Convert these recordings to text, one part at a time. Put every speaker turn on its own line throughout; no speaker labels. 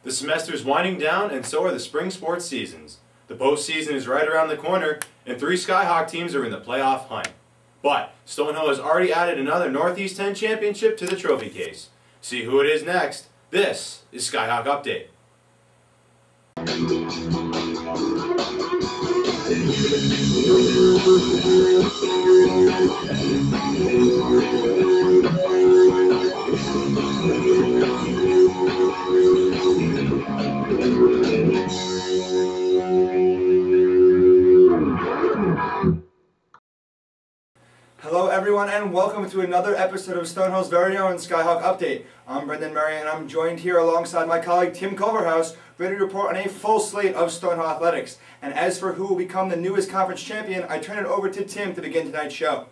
The semester is winding down, and so are the spring sports seasons. The postseason is right around the corner, and 3 Skyhawk teams are in the playoff hunt. But Stonehill has already added another Northeast 10 championship to the trophy case. See who it is next. This is Skyhawk Update.
Hello everyone and welcome to another episode of Stonehill's very own Skyhawk Update. I'm Brendan Murray and I'm joined here alongside my colleague Tim Culverhouse, ready to report on a full slate of Stonehill athletics. And as for who will become the newest conference champion, I turn it over to Tim to begin tonight's show.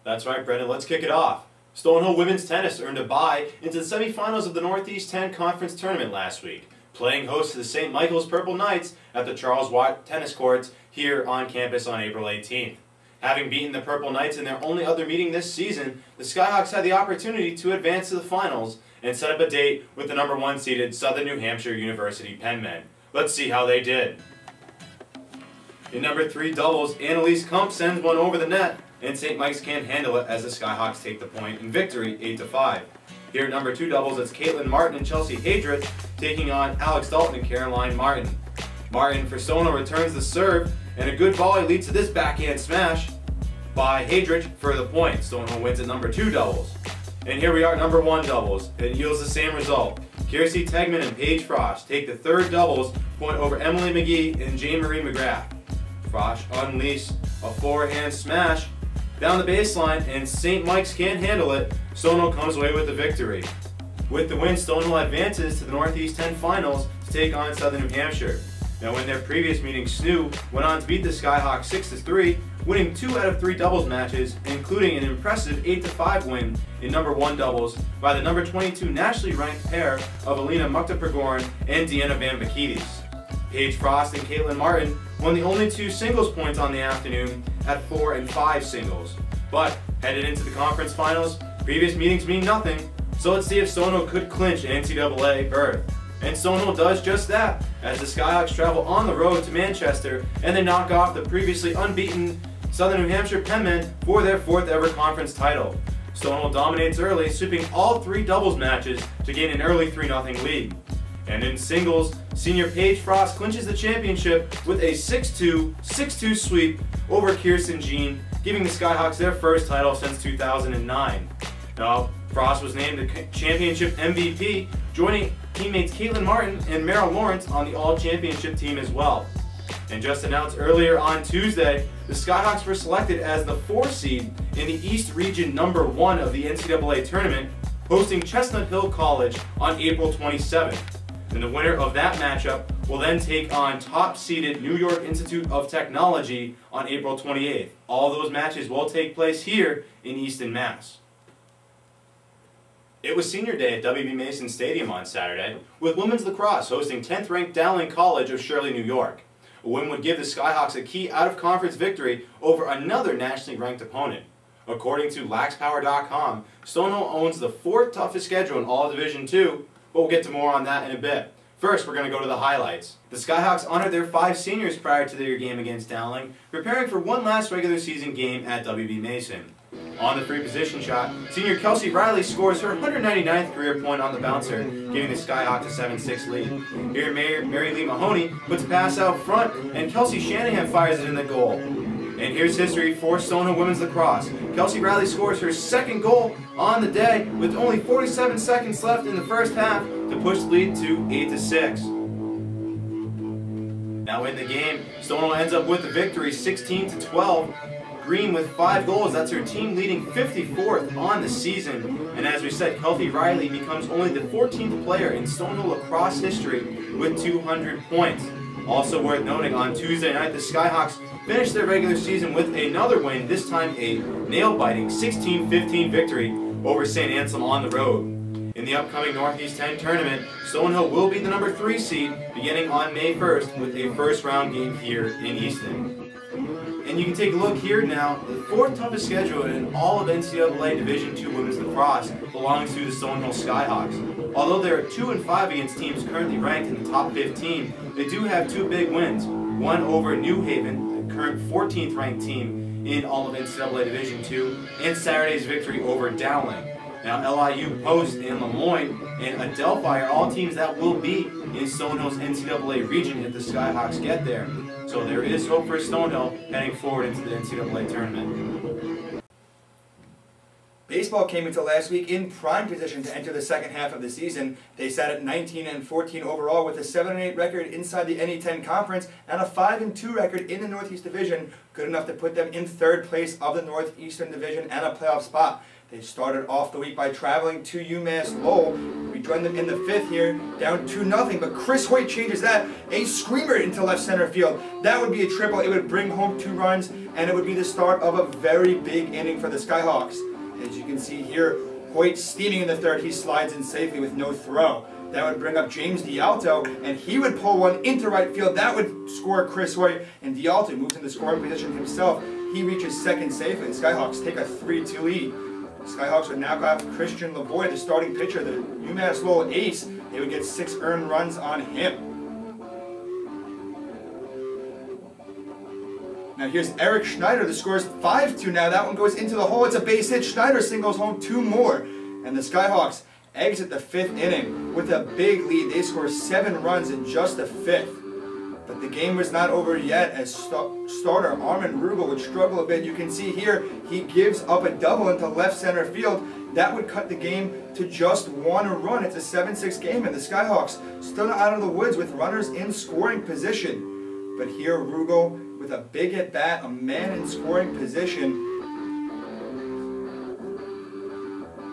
That's right, Brendan. Let's kick it off. Stonehill women's tennis earned a bye into the semifinals of the Northeast 10 Conference Tournament last week, playing host to the St. Michael's Purple Knights at the Charles Watt Tennis Courts here on campus on April 18th. Having beaten the Purple Knights in their only other meeting this season, the Skyhawks had the opportunity to advance to the finals and set up a date with the number 1 seeded Southern New Hampshire University Penmen. Let's see how they did. In number 3 doubles, Annalise Kump sends one over the net, and St. Mike's can't handle it as the Skyhawks take the point in victory 8-5. Here at number 2 doubles, it's Caitlin Martin and Chelsea Hadrith taking on Alex Dalton and Caroline Martin. Martin for Stonehill returns the serve, and a good volley leads to this backhand smash by Hadrich for the point. Stonehill wins at number 2 doubles. And here we are at number 1 doubles. It yields the same result. Kiersey Tegman and Paige Frosch take the 3rd doubles point over Emily McGee and Jane Marie McGrath. Frosch unleashed a forehand smash down the baseline, and St. Mike's can't handle it. Stonehill comes away with the victory. With the win, Stonehill advances to the Northeast 10 finals to take on Southern New Hampshire. Now, in their previous meeting, SNU went on to beat the Skyhawks 6-3, winning 2 out of 3 doubles matches, including an impressive 8-5 win in number 1 doubles by the number 22 nationally ranked pair of Alina Mukta-Pergorn and Deanna Van Bakidis. Paige Frost and Caitlin Martin won the only 2 singles points on the afternoon at 4 and 5 singles. But headed into the conference finals, previous meetings mean nothing, so let's see if Stonehill could clinch an NCAA berth. And Stonehill does just that, as the Skyhawks travel on the road to Manchester and they knock off the previously unbeaten Southern New Hampshire Penmen for their 4th ever conference title. Stonehill dominates early, sweeping all 3 doubles matches to gain an early 3-0 lead. And in singles, senior Paige Frost clinches the championship with a 6-2, 6-2 sweep over Kirsten Jean, giving the Skyhawks their first title since 2009. Now, Frost was named the championship MVP, joining teammates Caitlin Martin and Meryl Lawrence on the all-championship team as well. And just announced earlier on Tuesday, the Skyhawks were selected as the 4th seed in the East Region number 1 of the NCAA tournament, hosting Chestnut Hill College on April 27th. And the winner of that matchup will then take on top-seeded New York Institute of Technology on April 28th. All those matches will take place here in Easton, Mass. It was senior day at W.B. Mason Stadium on Saturday, with women's lacrosse hosting 10th-ranked Dowling College of Shirley, New York. A win would give the Skyhawks a key out-of-conference victory over another nationally ranked opponent. According to laxpower.com, Stonehill owns the 4th toughest schedule in all of Division II, but we'll get to more on that in a bit. First, we're going to go to the highlights. The Skyhawks honored their 5 seniors prior to their game against Dowling, preparing for one last regular season game at W.B. Mason. On the free position shot, senior Kelsey Riley scores her 199th career point on the bouncer, giving the Skyhawks a 7-6 lead. Here, Mary Lee Mahoney puts a pass out front, and Kelsey Shanahan fires it in the goal. And here's history for Stonehill women's lacrosse. Kelsey Riley scores her 2nd goal on the day with only 47 seconds left in the first half to push the lead to 8-6. Now in the game, Stonehill ends up with the victory 16-12. Green with 5 goals, that's her team leading 54th on the season. And as we said, Kelsey Riley becomes only the 14th player in Stonehill lacrosse history with 200 points. Also worth noting, on Tuesday night, the Skyhawks finished their regular season with another win, this time a nail-biting 16-15 victory over St. Anselm on the road. In the upcoming Northeast 10 tournament, Stonehill will be the number 3 seed beginning on May 1st with a first-round game here in Easton. And you can take a look here now. The 4th toughest schedule in all of NCAA Division II women's lacrosse belongs to the Stonehill Skyhawks. Although they are 2-5 against teams currently ranked in the top 15, they do have two big wins. One over New Haven, the current 14th ranked team in all of NCAA Division II, and Saturday's victory over Dowling. Now LIU, Post, and Lemoyne, and Adelphi are all teams that will be in Stonehill's NCAA region if the Skyhawks get there. So there is hope for Stonehill heading forward into the NCAA tournament.
Baseball came into last week in prime position to enter the second half of the season. They sat at 19-14 overall with a 7-8 record inside the NE10 conference and a 5-2 record in the Northeast Division, good enough to put them in third place of the Northeastern Division and a playoff spot. They started off the week by traveling to UMass Lowell. We joined them in the fifth here, down 2-0, but Chris Hoyt changes that. A screamer into left center field. That would be a triple. It would bring home 2 runs, and it would be the start of a very big inning for the Skyhawks. As you can see here, Hoyt steaming in the third. He slides in safely with no throw. That would bring up James D'Alto, and he would pull one into right field. That would score Chris Hoyt, and D'Alto moves into scoring position himself. He reaches second safely. The Skyhawks take a 3-2 lead. The Skyhawks would now have Christian Lavoie, the starting pitcher, the UMass Lowell ace. They would get 6 earned runs on him. Now here's Eric Schneider, the score is 5-2 now. That one goes into the hole. It's a base hit. Schneider singles home 2 more. And the Skyhawks exit the 5th inning with a big lead. They score 7 runs in just the 5th. But the game was not over yet as starter Armin Rugel would struggle a bit. You can see here he gives up a double into left center field. That would cut the game to just 1 run. It's a 7-6 game, and the Skyhawks still not out of the woods with runners in scoring position. But here Rugel with a big at bat, a man in scoring position,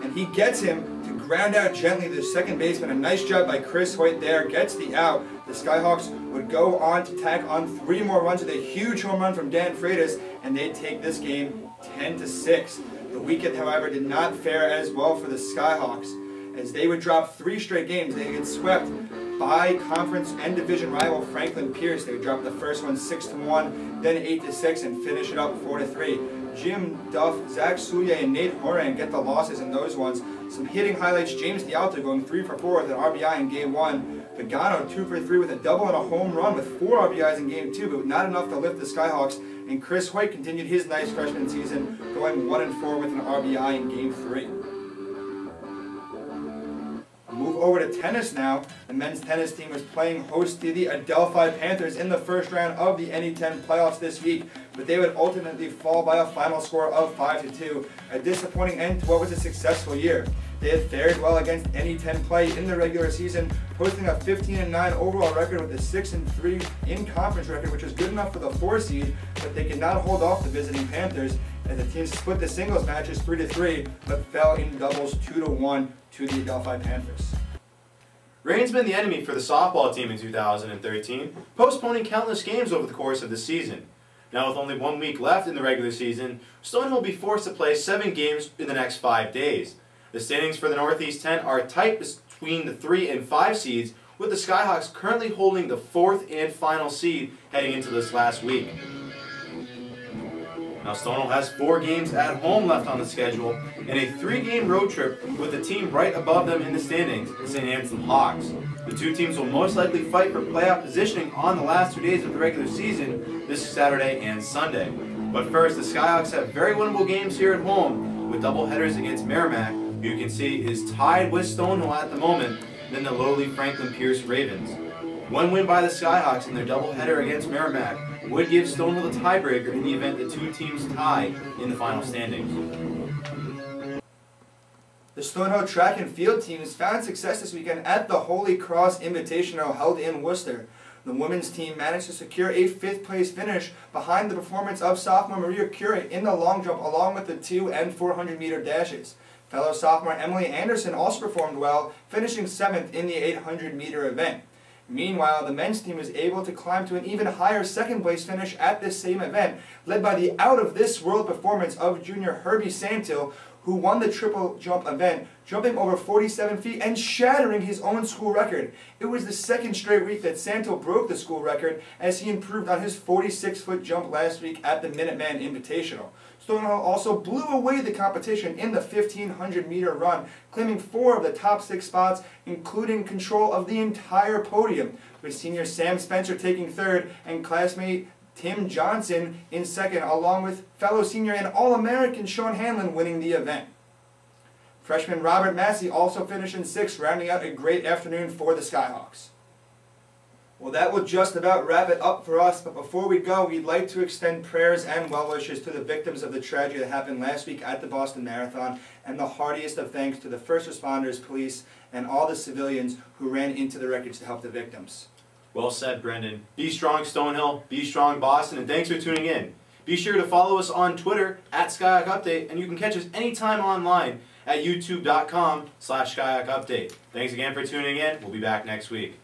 and he gets him to ground out gently the second baseman. A nice job by Chris Hoyt there, gets the out. The Skyhawks would go on to tack on 3 more runs with a huge home run from Dan Freitas, and they take this game 10-6. The weekend, however, did not fare as well for the Skyhawks, as they would drop 3 straight games. They get swept by conference and division rival Franklin Pierce. They would drop the first one 6-1, then 8-6, and finish it up 4-3. Jim Duff, Zach Soulier, and Nate Horan get the losses in those ones. Some hitting highlights: James D'Alto going 3 for 4 with an RBI in game 1. Pagano 2 for 3 with a double and a home run with 4 RBIs in game 2, but not enough to lift the Skyhawks. And Chris Hoyt continued his nice freshman season, going 1-4 with an RBI in game 3. Move over to tennis now. The men's tennis team was playing host to the Adelphi Panthers in the first round of the NE10 playoffs this week, but they would ultimately fall by a final score of 5-2, a disappointing end to what was a successful year. They had fared well against NE10 play in the regular season, posting a 15-9 overall record with a 6-3 in-conference record, which was good enough for the 4 seed, but they could not hold off the visiting Panthers, as the teams split the singles matches 3-3, but fell in doubles 2-1 to the Adelphi Panthers.
Rain's been the enemy for the softball team in 2013, postponing countless games over the course of the season. Now with only 1 week left in the regular season, Stonehill will be forced to play 7 games in the next 5 days. The standings for the Northeast 10 are tight between the 3 and 5 seeds, with the Skyhawks currently holding the 4th and final seed heading into this last week. Now Stonehill has 4 games at home left on the schedule and a 3-game road trip with the team right above them in the standings, the St. Anselm Hawks. The 2 teams will most likely fight for playoff positioning on the last 2 days of the regular season, this Saturday and Sunday. But first, the Skyhawks have very winnable games here at home, with doubleheaders against Merrimack, who you can see is tied with Stonehill at the moment, then the lowly Franklin Pierce Ravens. 1 win by the Skyhawks in their doubleheader against Merrimack would give Stonehill the tiebreaker in the event the 2 teams tie in the final standings.
The Stonehill track and field teams found success this weekend at the Holy Cross Invitational held in Worcester. The women's team managed to secure a 5th place finish behind the performance of sophomore Maria Curie in the long jump, along with the 200 and 400 meter dashes. Fellow sophomore Emily Anderson also performed well, finishing 7th in the 800 meter event. Meanwhile, the men's team was able to climb to an even higher 2nd place finish at this same event, led by the out-of-this-world performance of junior Herbie Santil, who won the triple jump event, jumping over 47 feet and shattering his own school record. It was the 2nd straight week that Santil broke the school record, as he improved on his 46-foot jump last week at the Minuteman Invitational. Stonehill also blew away the competition in the 1500-meter run, claiming 4 of the top 6 spots, including control of the entire podium, with senior Sam Spencer taking 3rd and classmate Tim Johnson in 2nd, along with fellow senior and All-American Sean Hanlon winning the event. Freshman Robert Massey also finished in 6th, rounding out a great afternoon for the Skyhawks. Well, that will just about wrap it up for us, but before we go, we'd like to extend prayers and well wishes to the victims of the tragedy that happened last week at the Boston Marathon, and the heartiest of thanks to the first responders, police, and all the civilians who ran into the wreckage to help the victims.
Well said, Brendan. Be strong, Stonehill. Be strong, Boston, and thanks for tuning in. Be sure to follow us on Twitter at Skyhawk Update, and you can catch us anytime online at youtube.com/Skyhawk Update. Thanks again for tuning in. We'll be back next week.